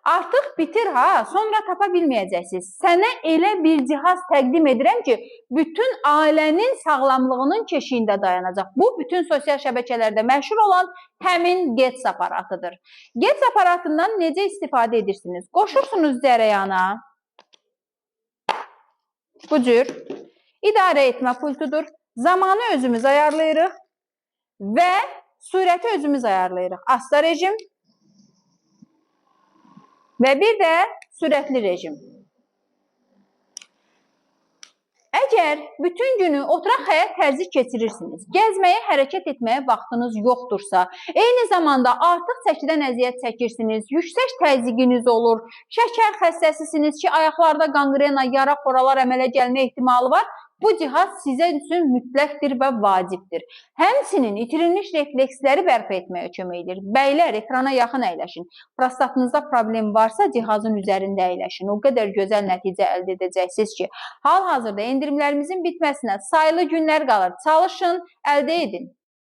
Artıq bitir ha, sonra tapa bilməyəcəksiniz. Sənə elə bir cihaz təqdim edirəm ki, bütün ailənin sağlamlığının keşiyində dayanacaq. Bu, bütün sosial şəbəkələrdə məşhur olan həmin GETS aparatıdır. GETS aparatından necə istifadə edirsiniz? Qoşursunuz cərəyana. Bu cür idarə etmə pultudur. Zamanı özümüz ayarlayırıq və sürəti özümüz ayarlayırıq. Asta rejim və bir də sürətli rejim. Əgər bütün günü oturaq həyat tərzi keçirirsiniz, gəzməyə, hərəkət etməyə vaxtınız yoxdursa, eyni zamanda artıq çəkidən əziyyət çəkirsiniz, yüksək təzyiqiniz olur, şəkər xəstəsisiniz ki, ayaqlarda qanqrena, yara, xoralar əmələ gəlmə ehtimalı var, bu cihaz sizə üçün mütləqdir və vacibdir. Həmçinin itirilmiş refleksləri bərpa etməyə kömək edir. Bəylər, ekrana yaxın əyləşin. Prostatınızda problem varsa, cihazın üzərində əyləşin. O qədər gözəl nəticə əldə edəcəksiniz ki, hal-hazırda endirimlərimizin bitməsinə sayılı günlər qalır. Çalışın, əldə edin.